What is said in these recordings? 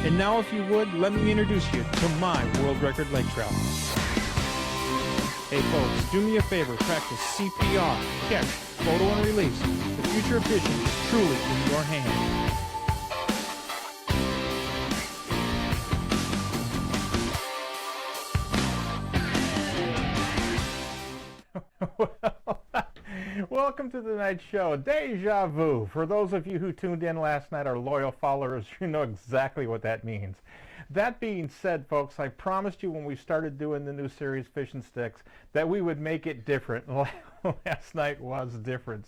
And now, if you would, let me introduce you to my world record lake trout. Hey folks, do me a favor, practice CPR, catch, photo, and release. The future of fishing is truly in your hands. Welcome to tonight's show, Deja Vu. For those of you who tuned in last night, our loyal followers, you know exactly what that means. That being said, folks, I promised you when we started doing the new series, Fish and Sticks, that we would make it different. Last night was different,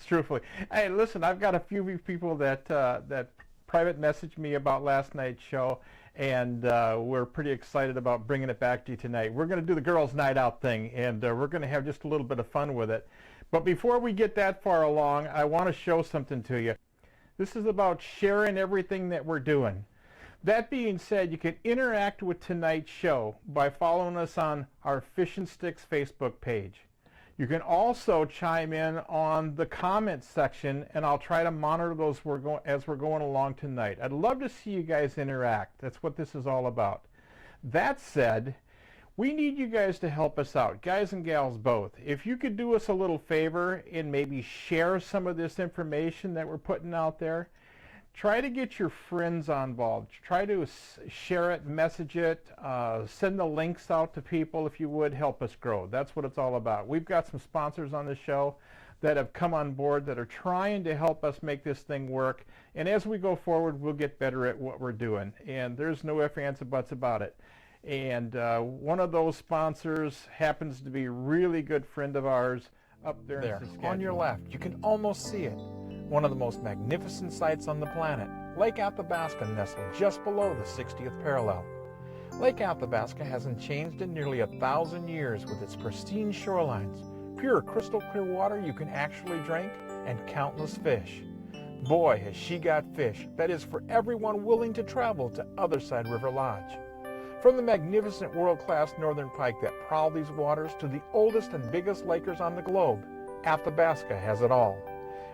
truthfully. Hey, listen, I've got a few people that private messaged me about last night's show, and we're pretty excited about bringing it back to you tonight. We're going to do the girls' night out thing, and we're going to have just a little bit of fun with it. But before we get that far along, I want to show something to you. This is about sharing everything that we're doing. That being said, you can interact with tonight's show by following us on our Fish and Sticks Facebook page. You can also chime in on the comments section, and I'll try to monitor those as we're going along tonight. I'd love to see you guys interact. That's what this is all about. That said, we need you guys to help us out, guys and gals both. If you could do us a little favor and maybe share some of this information that we're putting out there, try to get your friends involved. Try to share it, message it, send the links out to people if you would. Help us grow. That's what it's all about. We've got some sponsors on the show that have come on board that are trying to help us make this thing work. And as we go forward, we'll get better at what we're doing. And there's no ifs, ands, or buts about it. And one of those sponsors happens to be a really good friend of ours up there in Saskatchewan. On your left, you can almost see it. One of the most magnificent sights on the planet, Lake Athabasca nestled just below the 60th parallel. Lake Athabasca hasn't changed in nearly 1,000 years with its pristine shorelines, pure crystal clear water you can actually drink, and countless fish. Boy, has she got fish that is for everyone willing to travel to Otherside River Lodge. From the magnificent world-class northern pike that prowl these waters to the oldest and biggest lakers on the globe, Athabasca has it all.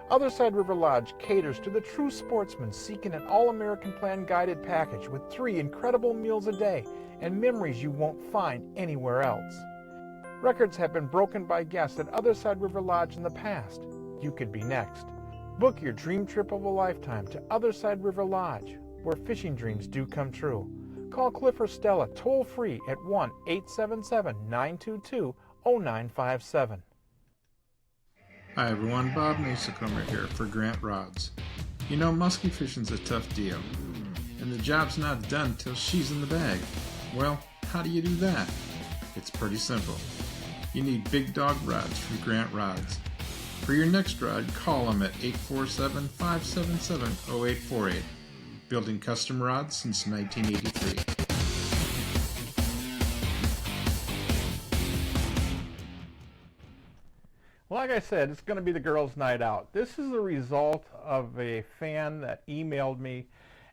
Otherside River Lodge caters to the true sportsman seeking an all-American plan guided package with 3 incredible meals a day and memories you won't find anywhere else. Records have been broken by guests at Otherside River Lodge in the past. You could be next. Book your dream trip of a lifetime to Otherside River Lodge, where fishing dreams do come true. Call Cliff or Stella toll-free at 1-877-922-0957. Hi everyone, Bob Mehsikomer here for Grant Rods. You know, musky fishing's a tough deal, and the job's not done till she's in the bag. Well, how do you do that? It's pretty simple. You need big dog rods from Grant Rods. For your next rod, call them at 847-577-0848. Building custom rods since 1983. Like I said, it's going to be the girls' night out. This is a result of a fan that emailed me,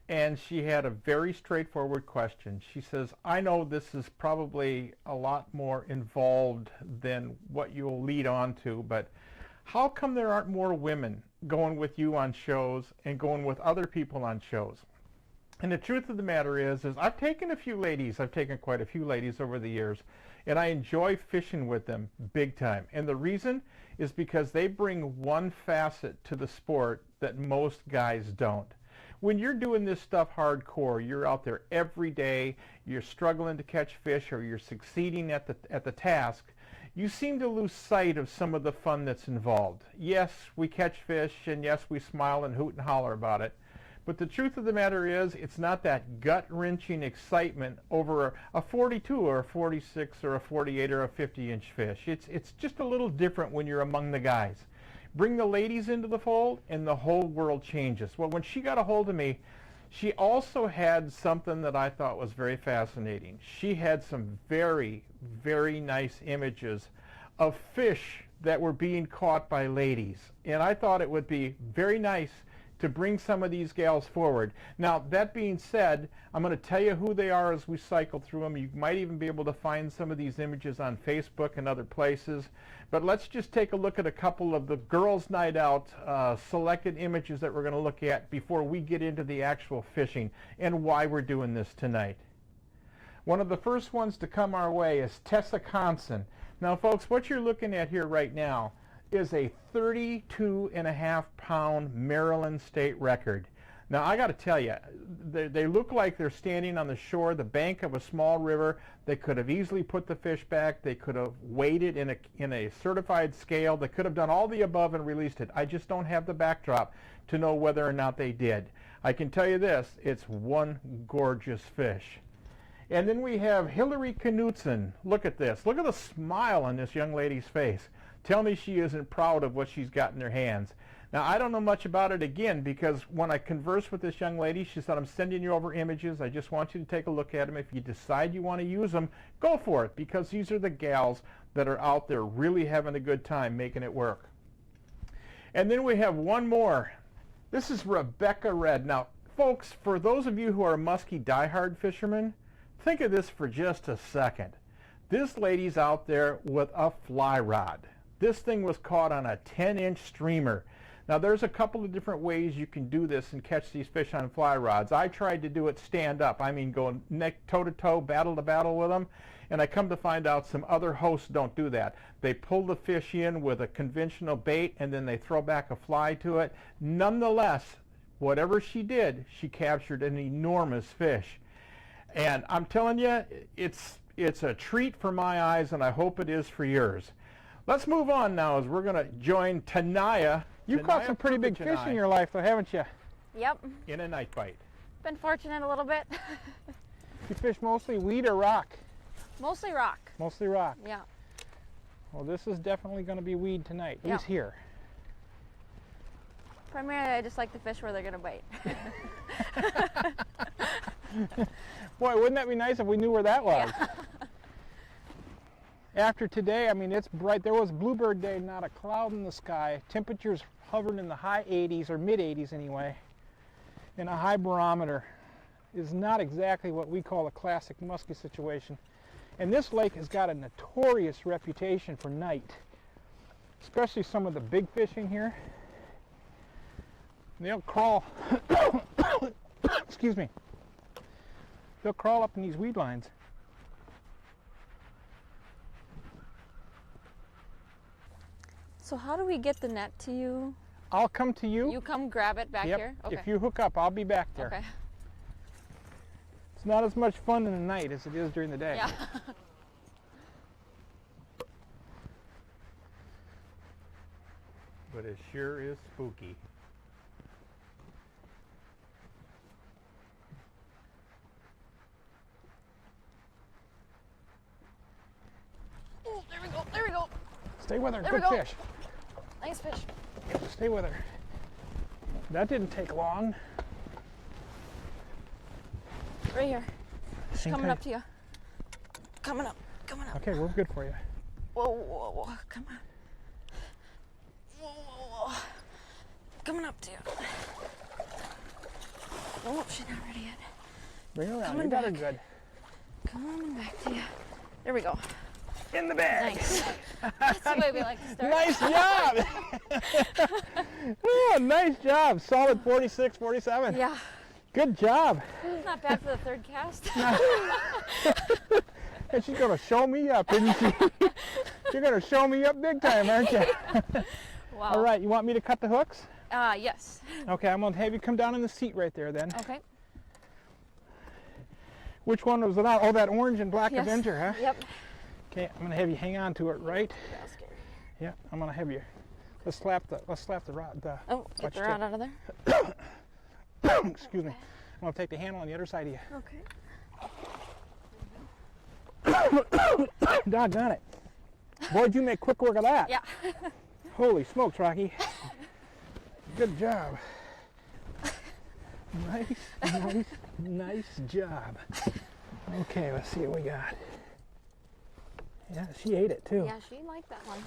and she had a very straightforward question. She says, I know this is probably a lot more involved than what you'll lead on to, but how come there aren't more women going with you on shows and going with other people on shows? And the truth of the matter is I've taken a few ladies, I've taken quite a few ladies over the years, and I enjoy fishing with them big time. And the reason is because they bring one facet to the sport that most guys don't. When you're doing this stuff hardcore, you're out there every day, you're struggling to catch fish, or you're succeeding at the task, you seem to lose sight of some of the fun that's involved. Yes, we catch fish, and yes, we smile and hoot and holler about it. But the truth of the matter is, it's not that gut-wrenching excitement over a 42 or a 46 or a 48 or a 50-inch fish. It's just a little different when you're among the guys. Bring the ladies into the fold, and the whole world changes. Well, when she got a hold of me, she also had something that I thought was very fascinating. She had some very, very nice images of fish that were being caught by ladies. And I thought it would be very nice to bring some of these gals forward. Now, that being said, I'm going to tell you who they are as we cycle through them. You might even be able to find some of these images on Facebook and other places. But let's just take a look at a couple of the Girls' Night Out selected images that we're going to look at before we get into the actual fishing and why we're doing this tonight. One of the first ones to come our way is Tessa Conson. Now, folks, what you're looking at here right now is a 32.5-pound Maryland state record. Now, I got to tell you, they look like they're standing on the shore, the bank of a small river. They could have easily put the fish back. They could have weighed it in a certified scale. They could have done all the above and released it. I just don't have the backdrop to know whether or not they did. I can tell you this, it's one gorgeous fish. And then we have Hillary Knutson. Look at this. Look at the smile on this young lady's face. Tell me she isn't proud of what she's got in her hands. Now, I don't know much about it, again, because when I conversed with this young lady, she said, I'm sending you over images. I just want you to take a look at them. If you decide you want to use them, go for it, because these are the gals that are out there really having a good time making it work. And then we have one more. This is Rebecca Red. Now, folks, for those of you who are musky diehard fishermen, think of this for just a second. This lady's out there with a fly rod. This thing was caught on a 10-inch streamer. Now, there's a couple of different ways you can do this and catch these fish on fly rods. I tried to do it stand up. I mean, go neck toe-to-toe, battle to battle with them. And I come to find out some other hosts don't do that. They pull the fish in with a conventional bait, and then they throw back a fly to it. Nonetheless, whatever she did, she captured an enormous fish. And I'm telling you, it's a treat for my eyes, and I hope it is for yours. Let's move on now, as we're going to join Tanaya. You've caught some pretty big fish in your life, though, haven't you? Yep. In a night bite. Been fortunate a little bit. You fish mostly weed or rock? Mostly rock. Mostly rock. Yeah. Well, this is definitely going to be weed tonight. He's here. Primarily, I just like to fish where they're going to bite. Boy, wouldn't that be nice if we knew where that was? Yeah. After today, I mean, it's bright. There was Bluebird Day, not a cloud in the sky. Temperatures hovering in the high 80s, or mid 80s anyway. And a high barometer is not exactly what we call a classic musky situation. And this lake has got a notorious reputation for night, especially some of the big fish in here. They'll crawl, excuse me, they'll crawl up in these weed lines. So how do we get the net to you? I'll come to you. You come grab it back Yep. here? Okay. If you hook up, I'll be back there. Okay. It's not as much fun in the night as it is during the day. Yeah. But it sure is spooky. Oh, there we go. There we go. Stay with her. There we Good go. fish. Nice fish. Stay with her. That didn't take long. Right here. She's Hang coming tight. up to you. Coming up. Coming up. Okay, we're good for you. Whoa, whoa, whoa. Come on. Whoa, whoa, whoa. Coming up to you. Oh, she's not ready yet. Bring her around. Coming You got her back. good. Coming back to you. There we go. In the bag. Nice. That's the way we like to start. Nice job. Oh, nice job. Solid 46, 47. Yeah. Good job. Not bad for the third cast. And she's going to show me up, isn't she? You're going to show me up big time, aren't you? Wow. All right, you want me to cut the hooks? Yes. Okay, I'm going to have you come down in the seat right there then. Okay. Which one was it on? Oh, that orange and black Yes. Avenger, huh? Yep. Okay, I'm going to have you hang on to it, right? Yeah, scary. Yeah, I'm going to have you. Let's slap the rod. Oh, get watch the your rod out of there. Excuse me. I'm going to take the handle on the other side of you. Okay. Doggone it. Boy, did you make quick work of that. Yeah. Holy smokes, Rocky. Good job. Nice job. Okay, let's see what we got. Yeah, she ate it too. Yeah, she liked that one.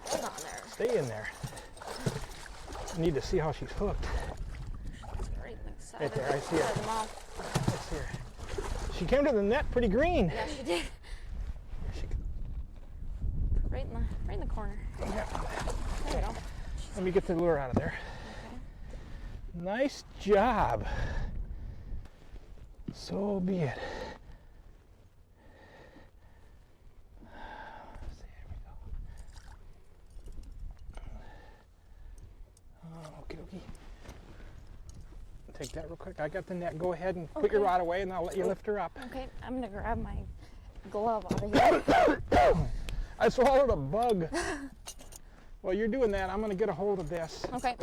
Hold on there. Stay in there. I need to see how she's hooked. Right in the side Right there, I see side her. of the mouth. I see her. She came to the net pretty green. Yeah, she did. Right in the corner. Yeah. There we go. Let me get the lure out of there. Okay. Nice job. So be it. There we go. Okie dokie. Take that real quick. I got the net. Go ahead and put your Okay. rod away and I'll let you lift her up. Okay, I'm gonna grab my glove out of here. I swallowed a bug. While you're doing that, I'm going to get a hold of this. Okay.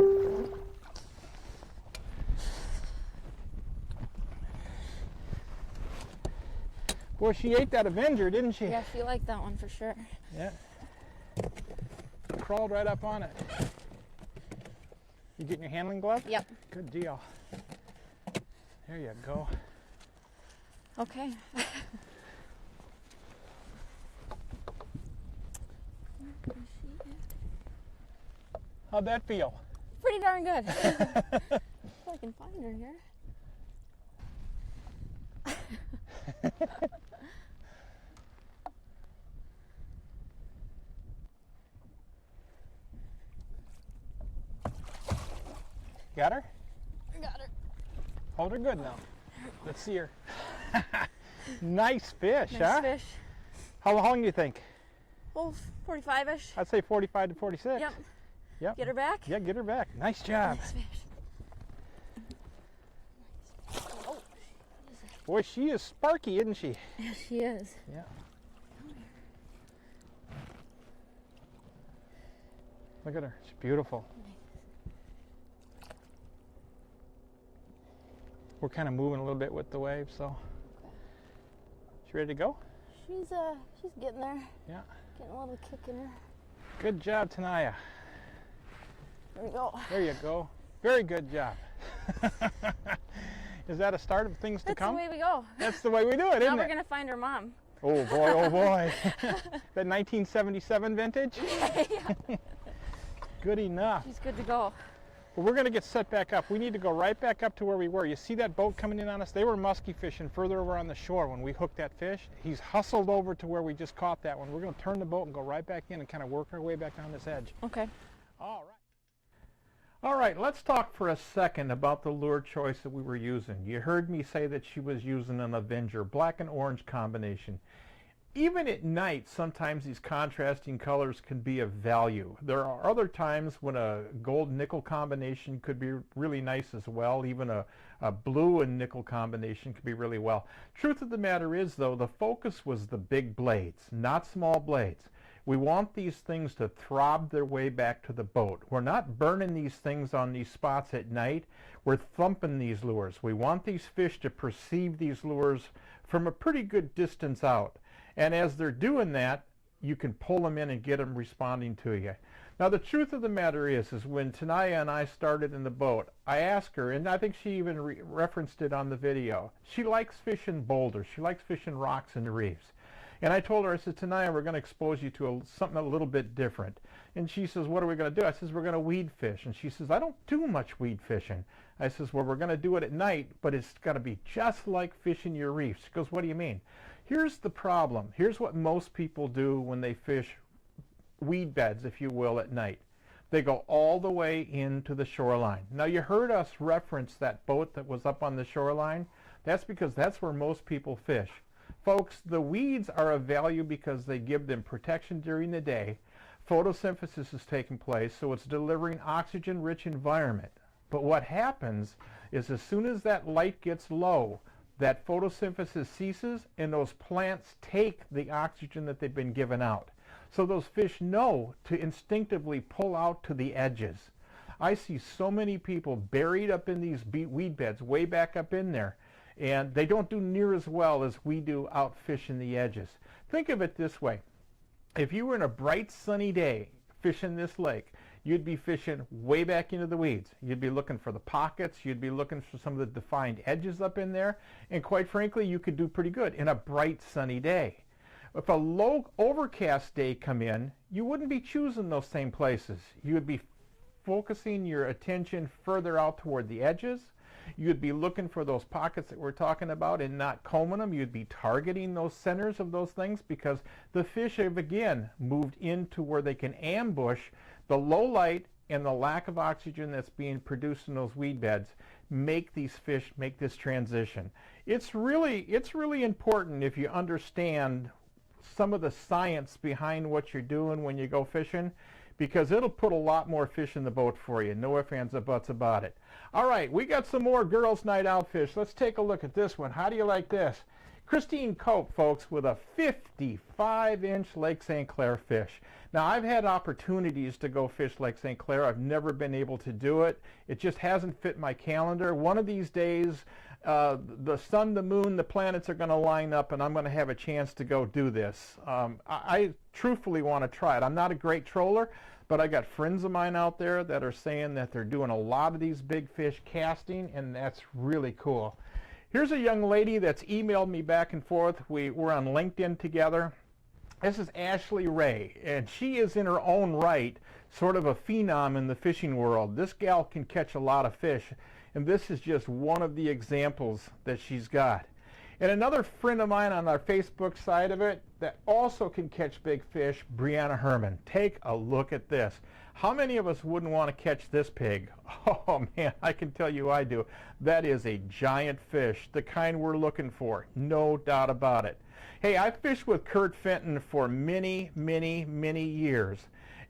Boy, she ate that Avenger, didn't she? Yeah, she liked that one for sure. Yeah. Crawled right up on it. You getting your handling glove? Yep. Good deal. There you go. Okay. How'd that feel? Pretty darn good. If I can find her here. Got her? Got her. Hold her good now. Let's see her. Nice fish, Nice huh? fish. How long do you think? Oh, 45-ish. I'd say 45 to 46. Yep. Yep. Get her back. Yeah, get her back. Nice job. Nice fish. Oh, Boy, she is sparky, isn't she? yeah, she is. Yeah. Look at her. She's beautiful. We're kind of moving a little bit with the wave, so. She ready to go? She's getting there. Yeah. Getting a little kick in her. Good job, Tanaya. There we go. There you go. Very good job. Is that a start of things to That's come? the way we go. That's the way we do it, Now isn't we're it? gonna find her mom. Oh boy, oh boy. That 1977 vintage? Yeah, Good enough. she's good to go. Well, we're going to get set back up. We need to go right back up to where we were. You see that boat coming in on us? They were musky fishing further over on the shore when we hooked that fish. He's hustled over to where we just caught that one. We're going to turn the boat and go right back in and kind of work our way back down this edge. Okay. All right. All right, let's talk for a second about the lure choice that we were using. You heard me say that she was using an Avenger, black and orange combination. Even at night, sometimes these contrasting colors can be of value. There are other times when a gold nickel combination could be really nice as well. Even a blue and nickel combination could be really well. Truth of the matter is, though, the focus was the big blades, not small blades. We want these things to throb their way back to the boat. We're not burning these things on these spots at night. We're thumping these lures. We want these fish to perceive these lures from a pretty good distance out. And as they're doing that, you can pull them in and get them responding to you. Now, the truth of the matter is when Tanaya and I started in the boat, I asked her, and I think she even referenced it on the video, she likes fishing boulders. She likes fishing rocks and reefs. And I told her, I said, Tanaya, we're going to expose you to something a little bit different. And she says, what are we going to do? I says, we're going to weed fish. And she says, I don't do much weed fishing. I says, well, we're going to do it at night, but it's got to be just like fishing your reefs. She goes, what do you mean? Here's the problem. Here's what most people do when they fish weed beds, if you will, at night. They go all the way into the shoreline. Now, you heard us reference that boat that was up on the shoreline. That's because that's where most people fish. Folks, the weeds are of value because they give them protection during the day. Photosynthesis is taking place, so it's delivering oxygen-rich environment. But what happens is as soon as that light gets low, that photosynthesis ceases and those plants take the oxygen that they've been given out. So those fish know to instinctively pull out to the edges. I see so many people buried up in these weed beds way back up in there, and they don't do near as well as we do out fishing the edges. Think of it this way. If you were in a bright sunny day fishing this lake, you'd be fishing way back into the weeds. You'd be looking for the pockets. You'd be looking for some of the defined edges up in there. And quite frankly, you could do pretty good in a bright sunny day. If a low overcast day come in, you wouldn't be choosing those same places. You would be focusing your attention further out toward the edges. You'd be looking for those pockets that we're talking about and not combing them. You'd be targeting those centers of those things because the fish have again moved into where they can ambush the low light and the lack of oxygen that's being produced in those weed beds. Make these fish make this transition. It's really important if you understand some of the science behind what you're doing when you go fishing, because it'll put a lot more fish in the boat for you. No ifs, ands, or buts about it. All right, we got some more girls' night out fish. Let's take a look at this one. How do you like this? Christine Cope, folks, with a 55-inch Lake St. Clair fish. Now, I've had opportunities to go fish Lake St. Clair. I've never been able to do it. It just hasn't fit my calendar. One of these days, the sun, the moon, the planets are going to line up, and I'm going to have a chance to go do this. I truthfully want to try it. I'm not a great troller, but I got friends of mine out there that are saying that they're doing a lot of these big fish casting, and that's really cool. Here's a young lady that's emailed me back and forth. We're on LinkedIn together. This is Ashley Ray, and she is in her own right sort of a phenom in the fishing world. This gal can catch a lot of fish, and this is just one of the examples that she's got. And another friend of mine on our Facebook side of it that also can catch big fish, Brianna Herman. Take a look at this. How many of us wouldn't want to catch this pig? Oh man, I can tell you I do. That is a giant fish, the kind we're looking for, no doubt about it. Hey, I fished with Kurt Fenton for many, many, many years.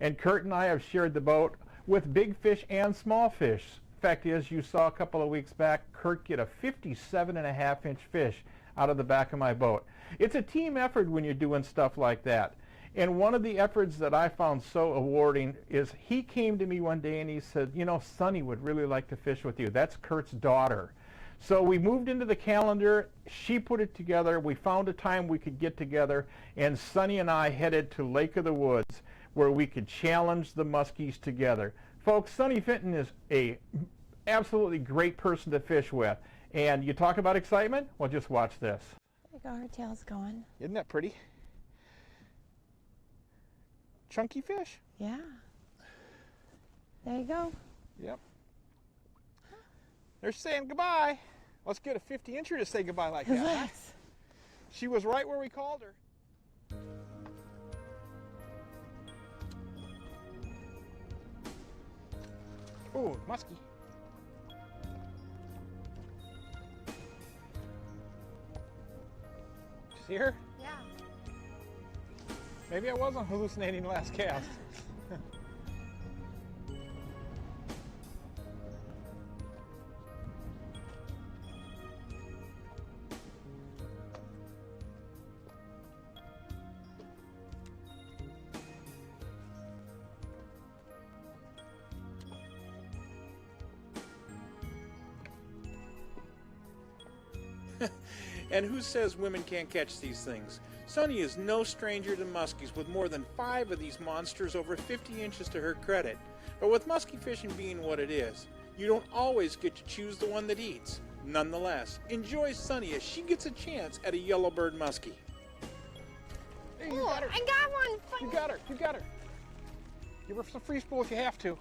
And Kurt and I have shared the boat with big fish and small fish. Fact is, you saw a couple of weeks back, Kurt get a 57.5-inch fish out of the back of my boat. It's a team effort when you're doing stuff like that. And one of the efforts that I found so rewarding is he came to me one day and he said, you know, Sonny would really like to fish with you. That's Kurt's daughter. So we moved into the calendar, she put it together, we found a time we could get together, and Sonny and I headed to Lake of the Woods where we could challenge the muskies together. Folks, Sonny Fenton is a absolutely great person to fish with. And you talk about excitement? Well, just watch this. There you go, her tail's going. Isn't that pretty? Chunky fish? Yeah. There you go. Yep. They're saying goodbye. Let's get a 50-incher to say goodbye like that. Huh? Let's. She was right where we called her. Ooh, musky. See her? Yeah. Maybe I wasn't hallucinating last cast. And who says women can't catch these things? Sonny is no stranger to muskies, with more than 5 of these monsters over 50 inches to her credit. But with musky fishing being what it is, you don't always get to choose the one that eats. Nonetheless, enjoy Sonny as she gets a chance at a yellowbird muskie. Hey, you got her. I got one. You got her. You got her. Give her some free spool if you have to.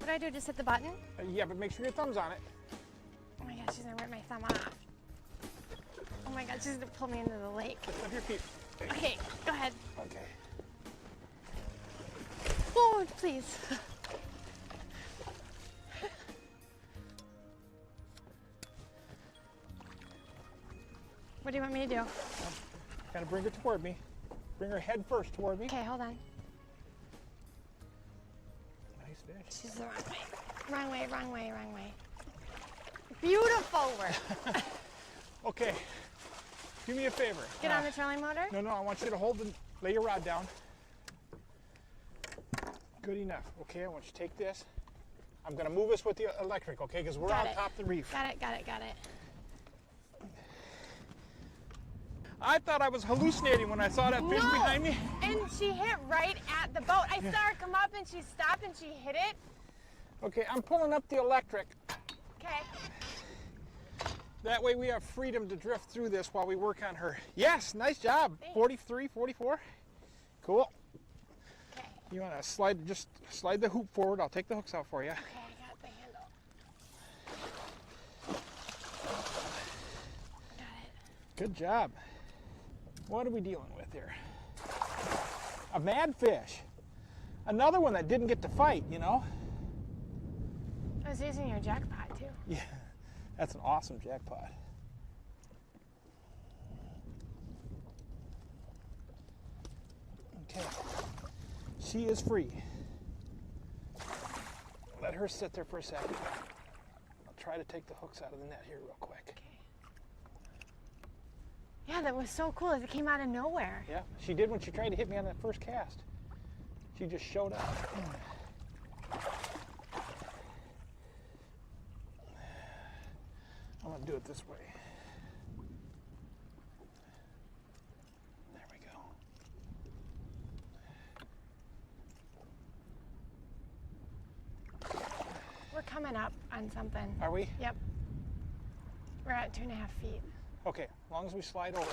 What do I do? Just hit the button? Yeah, but make sure your thumb's on it. Oh my gosh, she's gonna rip my thumb off. Oh my god, she's gonna pull me into the lake. Lift up your feet. Okay, go ahead. Okay. Oh, please. What do you want me to do? Kind of bring her toward me. Bring her head first toward me. Okay, hold on. Nice fish. She's the wrong way. Wrong way, wrong way, wrong way. Beautiful work. Okay. Do me a favor. Get on the trolling motor? No, I want you to lay your rod down. Good enough. Okay, I want you to take this. I'm going to move us with the electric, okay? Because we're on top of the reef. Got it. I thought I was hallucinating when I saw that fish behind me. And she hit right at the boat. I saw her come up and she stopped and she hit it. Okay, I'm pulling up the electric. Okay. That way we have freedom to drift through this while we work on her. Yes, nice job. Thanks. 43, 44. Cool. Okay. You want to just slide the hoop forward. I'll take the hooks out for you. Okay, I got the handle. Got it. Good job. What are we dealing with here? A mad fish. Another one that didn't get to fight, you know? I was using your jackpot too. Yeah, that's an awesome jackpot. Okay, she is free. Let her sit there for a second. I'll try to take the hooks out of the net here real quick. Okay. Yeah, that was so cool. It came out of nowhere. Yeah, she did when she tried to hit me on that first cast. She just showed up. I'm going to do it this way. There we go. We're coming up on something. Are we? Yep. We're at 2.5 feet. Okay, as long as we slide over.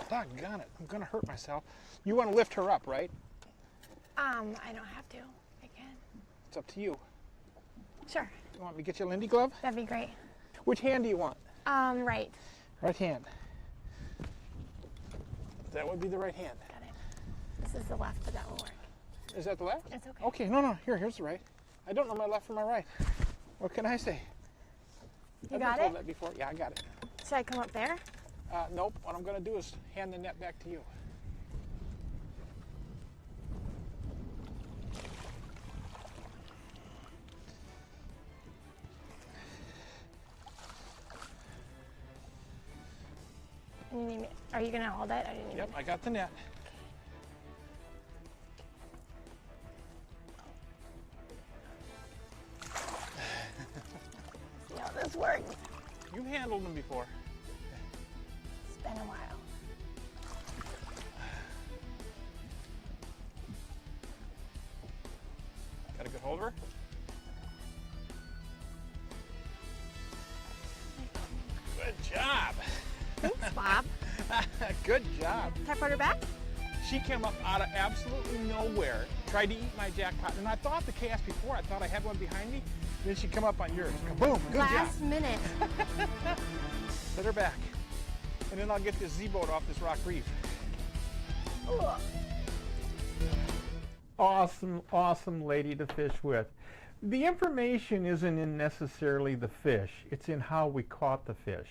Doggone it, I'm going to hurt myself. You want to lift her up, right? I don't have to. I can. It's up to you. Sure. You want me to get you a Lindy glove? That'd be great. Which hand do you want? Right. Right hand. That would be the right hand. Got it. This is the left, but that will work. Is that the left? It's okay. Okay, no, here's the right. I don't know my left from my right. What can I say? You got I've been told it? that before. Yeah, I got it. Should I come up there? Nope, what I'm going to do is hand the net back to you. You need me? Are you gonna hold it? Or do you need Yep, me? I got the net. See how this works. You've handled them before. It's been a while. Got a good hold of her? Good job. Thanks, Bob. Good job. Can I put her back? She came up out of absolutely nowhere, tried to eat my jackpot, and I thought the cast before, I thought I had one behind me, then she come up on yours. Boom, good Last job. minute. Set her back, and then I'll get this Z-boat off this rock reef. Awesome, awesome lady to fish with. The information isn't in necessarily the fish, it's in how we caught the fish.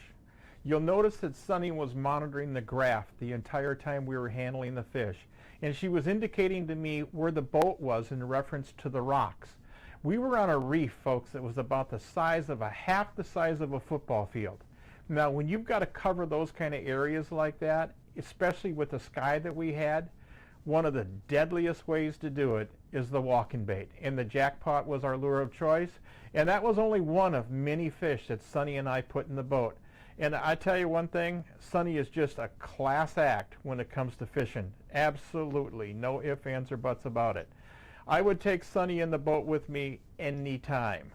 You'll notice that Sunny was monitoring the graph the entire time we were handling the fish, and she was indicating to me where the boat was in reference to the rocks. We were on a reef, folks, that was about the size of half the size of a football field. Now, when you've got to cover those kind of areas like that, especially with the sky that we had, one of the deadliest ways to do it is the walking bait. And the jackpot was our lure of choice, and that was only one of many fish that Sunny and I put in the boat. And I tell you one thing, Sunny is just a class act when it comes to fishing. Absolutely, no ifs, ands, or buts about it. I would take Sunny in the boat with me anytime.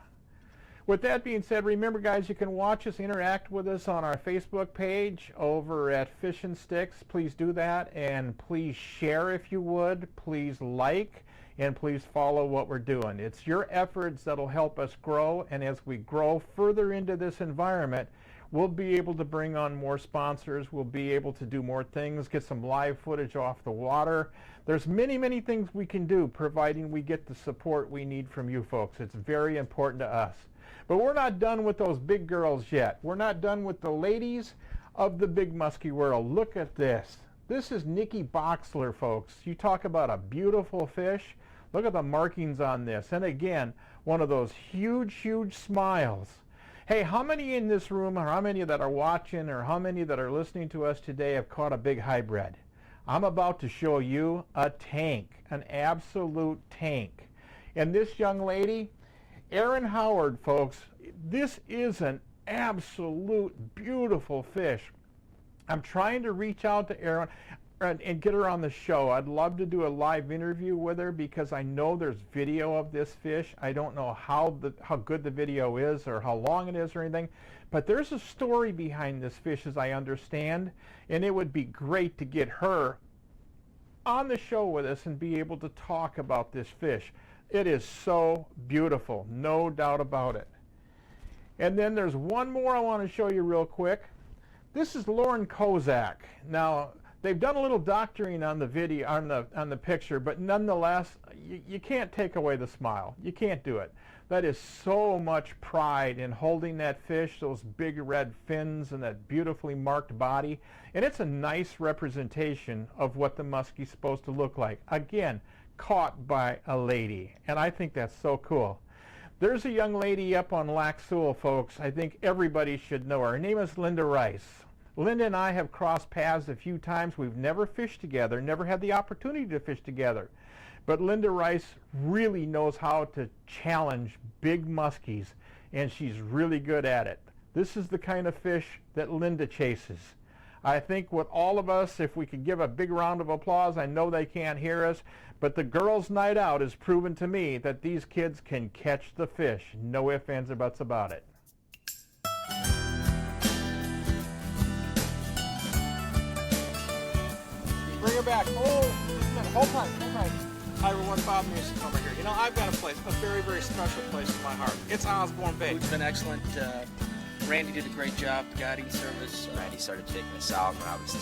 With that being said, remember guys, you can watch us, interact with us on our Facebook page over at FishnStix. Please do that, and please share if you would. Please like, and please follow what we're doing. It's your efforts that'll help us grow, and as we grow further into this environment, we'll be able to bring on more sponsors. We'll be able to do more things, get some live footage off the water. There's many, many things we can do, providing we get the support we need from you folks. It's very important to us. But we're not done with those big girls yet. We're not done with the ladies of the big musky world. Look at this. This is Nikki Boxler, folks. You talk about a beautiful fish. Look at the markings on this. And again, one of those huge, huge smiles. Hey, how many in this room, or how many that are watching, or how many that are listening to us today have caught a big hybrid? I'm about to show you a tank, an absolute tank. And this young lady, Erin Howard, folks, this is an absolute beautiful fish. I'm trying to reach out to Erin and get her on the show. I'd love to do a live interview with her because I know there's video of this fish. I don't know how good the video is or how long it is or anything, but there's a story behind this fish as I understand, and it would be great to get her on the show with us and be able to talk about this fish. It is so beautiful, no doubt about it. And then there's one more I want to show you real quick. This is Lauren Kozak. Now, they've done a little doctoring on the video, on the picture, but nonetheless, you can't take away the smile. You can't do it. That is so much pride in holding that fish, those big red fins and that beautifully marked body. And it's a nice representation of what the muskie's supposed to look like. Again, caught by a lady. And I think that's so cool. There's a young lady up on Lac Seul, folks. I think everybody should know her. Her name is Linda Rice. Linda and I have crossed paths a few times. We've never fished together, never had the opportunity to fish together. But Linda Rice really knows how to challenge big muskies, and she's really good at it. This is the kind of fish that Linda chases. I think with all of us, if we could give a big round of applause, I know they can't hear us, but the girls' night out has proven to me that these kids can catch the fish. No ifs, ands, or buts about it. Bring her back. Oh, just a minute. Hold tight, hold tight. Hi everyone, Bob Mehsikomer here. You know, I've got a place, a very, very special place in my heart. It's Osborne Bay. Food's been excellent. Randy did a great job, guiding service. Randy started taking us out when I was 10,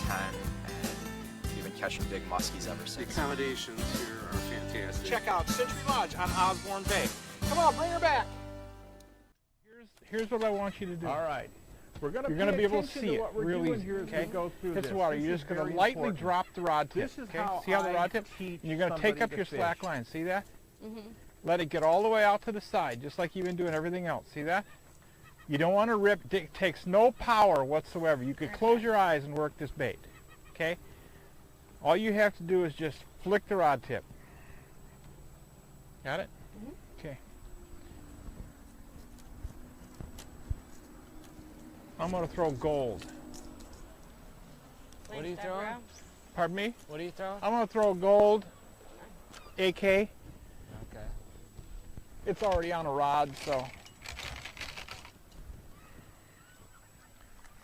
and we've been catching big muskies ever The since. accommodations here are fantastic. Check out Century Lodge on Osborne Bay. Come on, bring her back. Here's what I want you to do. All right. You're You're going to be able to see it real easy. Here as Okay? we go through Hits this. the water. This You're is just going very to lightly important. drop the rod tip. This is okay? how See how the I rod tip? teach And you're going to take somebody up to your slack fish. line. See that? Let it get all the way out to the side, just like you've been doing everything else. See that? You don't want to rip. It takes no power whatsoever. You could close your eyes and work this bait. Okay? All you have to do is just flick the rod tip. Got it? Okay. I'm going to throw gold. What are you throwing? Pardon me? What are you throwing? I'm going to throw gold AK. Okay. It's already on a rod, so.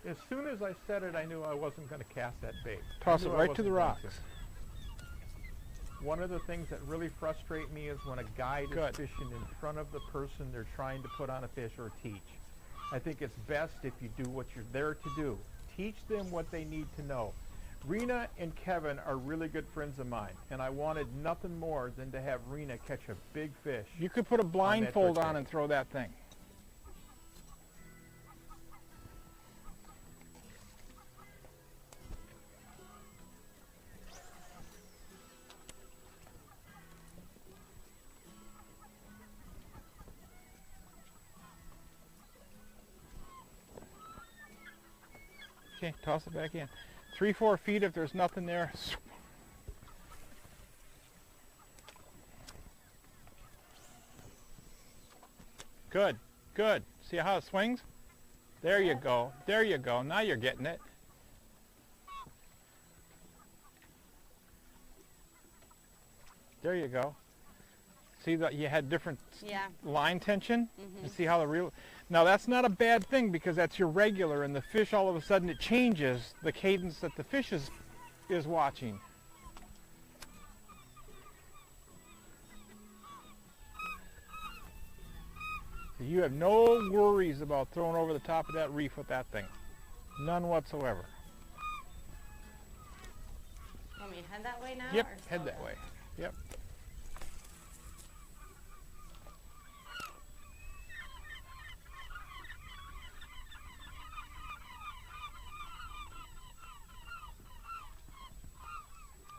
As soon as I said it, I knew I wasn't going to cast that bait. Toss I it knew I right to the wasn't going rocks. to. One of the things that really frustrate me is when a guide Good. is fishing in front of the person they're trying to put on a fish or teach. I think it's best if you do what you're there to do. Teach them what they need to know. Rena and Kevin are really good friends of mine, and I wanted nothing more than to have Rena catch a big fish. You could put a blindfold trick on bait. and throw that thing. Okay, toss it back in. 3-4 feet if there's nothing there. Good, good. See how it swings? There you go. There you go. Now you're getting it. There you go. See that you had different line tension? You see how the reel... Now that's not a bad thing because that's your regular, and the fish all of a sudden it changes the cadence that the fish is watching. So you have no worries about throwing over the top of that reef with that thing. None whatsoever. Want me to head that way now? Yep, or head slow that down? way. Yep.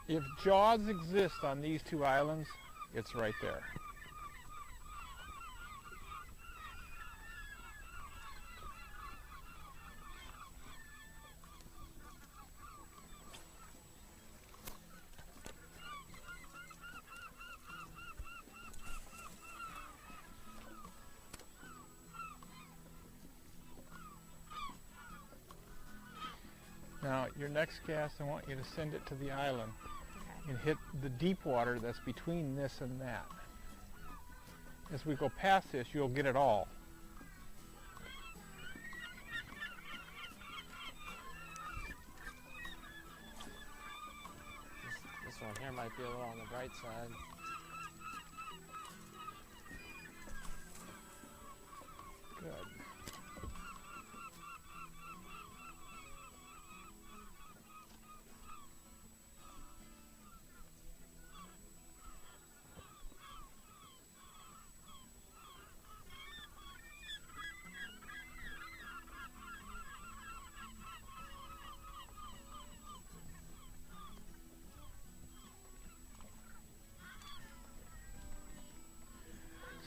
If jaws exist on these two islands, it's right there. Now, your next cast, I want you to send it to the island and hit the deep water that's between this and that. As we go past this, you'll get it all. This one here might be a little on the bright side. Good.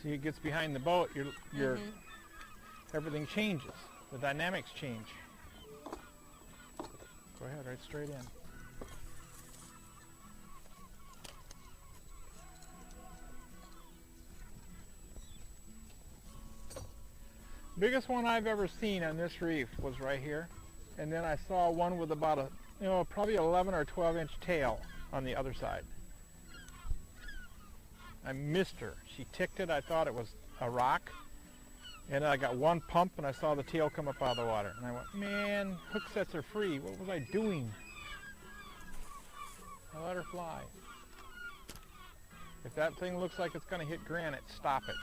See, it gets behind the boat, your everything changes. The dynamics change. Go ahead, right straight in. Biggest one I've ever seen on this reef was right here. And then I saw one with about a, probably 11 or 12 inch tail on the other side. I missed her. She ticked it. I thought it was a rock. And I got one pump and I saw the tail come up out of the water. And I went, man, hook sets are free. What was I doing? I let her fly. If that thing looks like it's going to hit granite, stop it.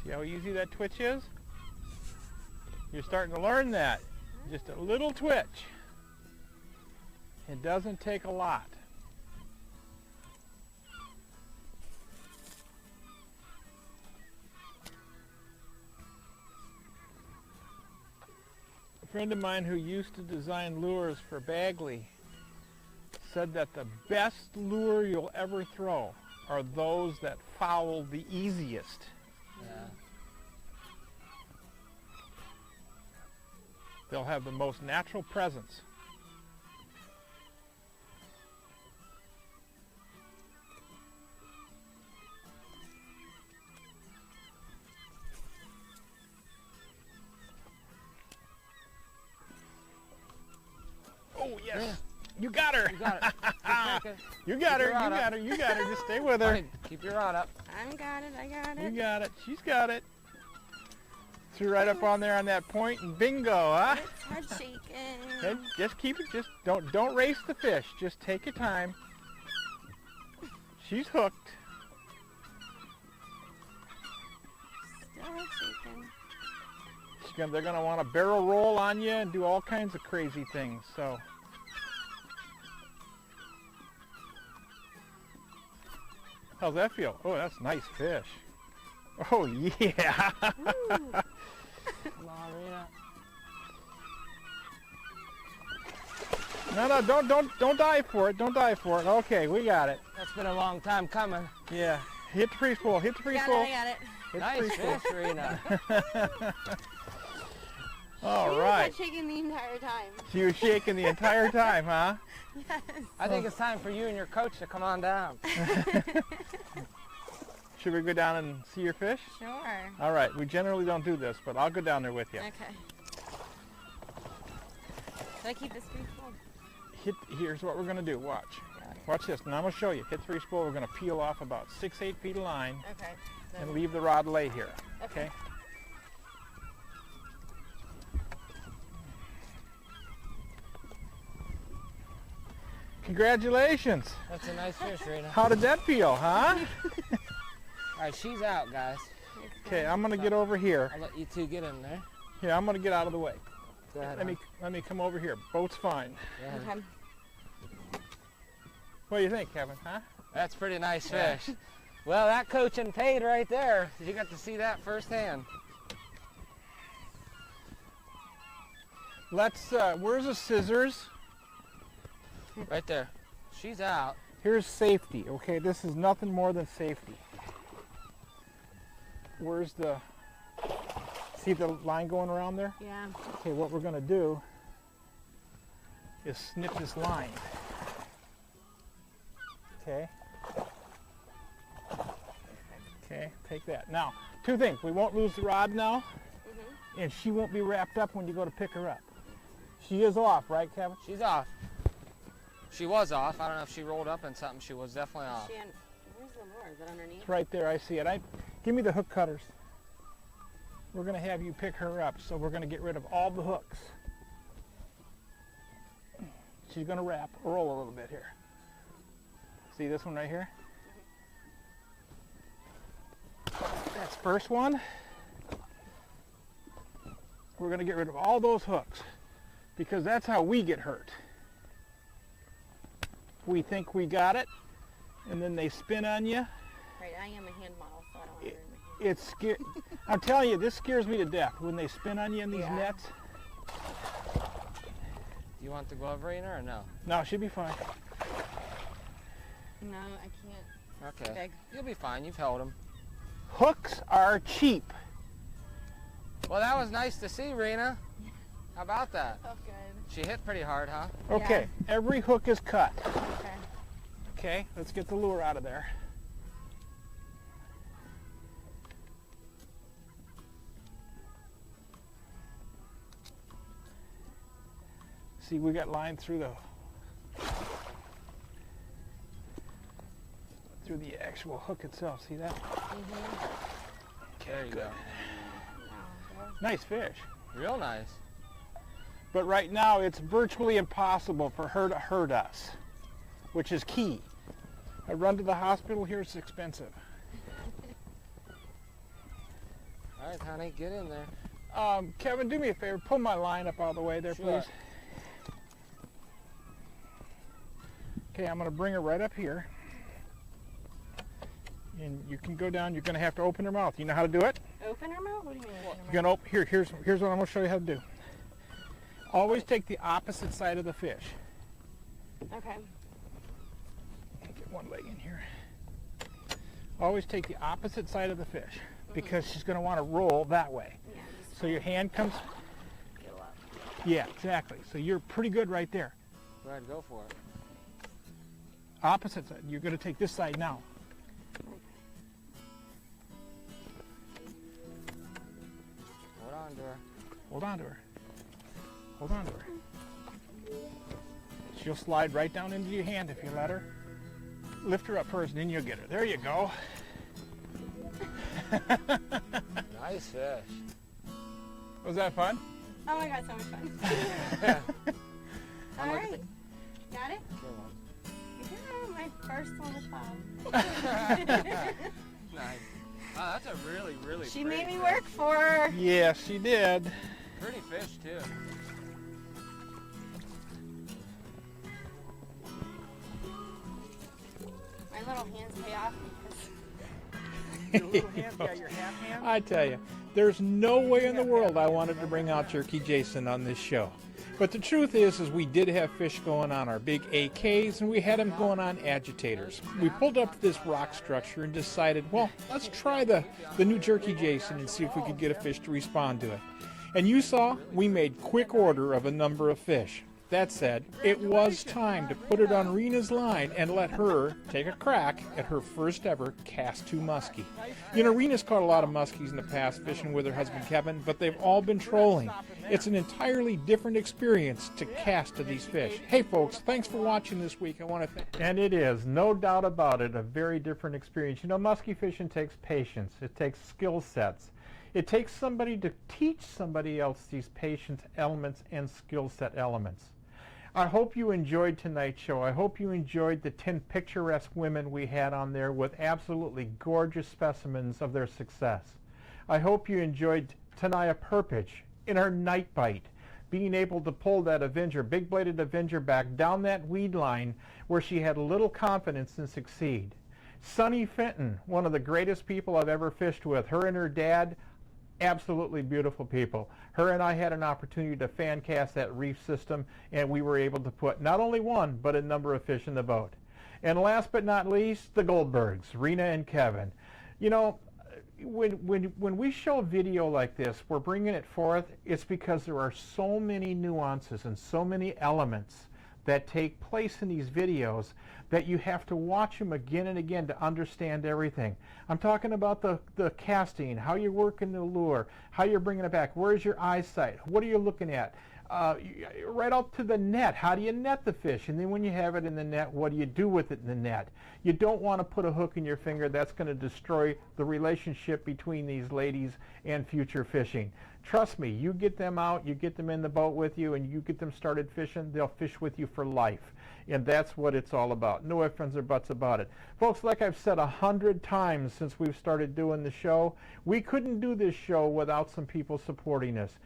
See how easy that twitch is? You're starting to learn that. Just a little twitch. It doesn't take a lot. A friend of mine who used to design lures for Bagley said that the best lure you'll ever throw are those that foul the easiest. Yeah. They'll have the most natural presence. Oh, yes. Yeah. You got her. You got it. You got her. Keep your You rod got her. You got her. Just stay with her. Fine, keep your rod up. I got it. I got it. You got it. She's got it. Threw right up on there on that point and bingo, huh? It's head shaking. Head, just keep it. Just don't race the fish. Just take your time. She's hooked. Still head shaking. They're gonna want to barrel roll on you and do all kinds of crazy things. So. How's that feel? Oh, that's nice fish. Oh yeah. Come on, Rena. No, don't dive for it. Don't dive for it. Okay, we got it. That's been a long time coming. Yeah. Hit the free spool. Hit the free spool. I got it. Hit the Nice free spool. fish, Rena. All She right. was shaking the entire time. She was shaking the entire time, huh? Yes. I think it's time for you and your coach to come on down. Should we go down and see your fish? Sure. All right. We generally don't do this, but I'll go down there with you. Okay. Should I keep this free spool? Here's what we're going to do. Watch. Watch this. Now I'm going to show you. Hit the free spool. We're going to peel off about 6-8 feet of line Okay. and leave the rod lay here. Okay. Okay? Congratulations. That's a nice fish, Rena. How did that feel, huh? All right, she's out, guys. Okay, I'm going to get over here. I'll let you two get in there. Here, I'm going to get out of the way. Go ahead. Let me come over here. Boat's fine. Go ahead. Okay. What do you think, Kevin, huh? That's pretty nice fish. Well, that coaching paid right there. You got to see that firsthand. Let's, where's the scissors? Right there. She's out. Here's safety, okay? This is nothing more than safety. Where's the, see the line going around there? Yeah. Okay, what we're gonna do is snip this line. Okay. Okay, take that. Now, two things. We won't lose the rod now. and she won't be wrapped up when you go to pick her up. She is off, right, Kevin? She's off. She was off. I don't know if she rolled up in something. She was definitely off. Where's the lure? Is it underneath? It's right there. I see it. Give me the hook cutters. We're going to have you pick her up, so we're going to get rid of all the hooks. She's going to roll a little bit here. See this one right here? That's first one. We're going to get rid of all those hooks because that's how we get hurt. We think we got it, and then they spin on you. Right, I am a hand model, so I don't want to hurt my hand. It's scary. I'm telling you, this scares me to death when they spin on you in these nets. Do you want the glove, Rena, or no? No, she'll be fine. No, I can't. Okay. Big. You'll be fine. You've held them. Hooks are cheap. Well, that was nice to see, Rena. How about that? Felt good. She hit pretty hard, huh? Okay, every hook is cut. Okay. Okay, let's get the lure out of there. See, we got line through the actual hook itself. See that? Okay, There you go. Nice fish. Real nice. But right now, it's virtually impossible for her to hurt us, which is key. A run to the hospital here is expensive. All right, honey, get in there. Kevin, do me a favor. Pull my line up all the way there, Sure. please. Okay, I'm going to bring her right up here. And you can go down. You're going to have to open her mouth. You know how to do it? Open her mouth? What do you mean? Open You're going to here's what I'm going to show you how to do. Always take the opposite side of the fish. Okay. Get one leg in here. Always take the opposite side of the fish because she's going to want to roll that way. Yeah, So your hand comes. go up. Yeah, exactly. So you're pretty good right there. Go ahead, go for it. Opposite side. You're going to take this side now. Hold on to her. Hold on to her. Hold on to her. She'll slide right down into your hand if you let her. Lift her up first, and then you'll get her. There you go. Nice fish. Was that fun? Oh my god, so much fun. All right. Got it? Good one. Yeah, my first one was fun. Nice. Wow, that's a really, really She pretty made me fish. work for her. Yes, she did. Pretty fish, too. My little hands pay off Your little hand, yeah, your half hand. I tell you, there's no way in the world I wanted to bring out Jerky Jason on this show. But the truth is we did have fish going on our big AKs, and we had them going on agitators. We pulled up to this rock structure and decided, well, let's try the new Jerky Jason and see if we could get a fish to respond to it. And you saw, we made quick order of a number of fish. That said, it was time to put it on Rena's line and let her take a crack at her first ever cast to muskie. You know, Rena's caught a lot of muskies in the past fishing with her husband Kevin, but they've all been trolling. It's an entirely different experience to cast to these fish. Hey folks, thanks for watching this week. I want to thank... And it is, no doubt about it, a very different experience. You know, musky fishing takes patience. It takes skill sets. It takes somebody to teach somebody else these patience elements and skill set elements. I hope you enjoyed tonight's show. I hope you enjoyed the 10 picturesque women we had on there with absolutely gorgeous specimens of their success. I hope you enjoyed Tanaya Perpich in her night bite, being able to pull that Avenger, big-bladed Avenger back down that weed line where she had little confidence and succeed. Sunny Fenton, one of the greatest people I've ever fished with, her and her dad, absolutely beautiful people. Her and I had an opportunity to fan cast that reef system, and we were able to put not only one, but a number of fish in the boat. And last but not least, the Goldbergs, Rena and Kevin. You know, when we show video like this, we're bringing it forth, it's because there are so many nuances and so many elements that take place in these videos that you have to watch them again and again to understand everything. I'm talking about the casting, how you're working the lure, how you're bringing it back, where's your eyesight, what are you looking at, right out to the net, how do you net the fish, and then when you have it in the net, what do you do with it in the net? You don't want to put a hook in your finger. That's going to destroy the relationship between these ladies and future fishing. Trust me, you get them out, you get them in the boat with you, and you get them started fishing, they'll fish with you for life. And that's what it's all about. No ifs, ands, or buts about it. Folks, like I've said 100 times since we've started doing the show, we couldn't do this show without some people supporting us.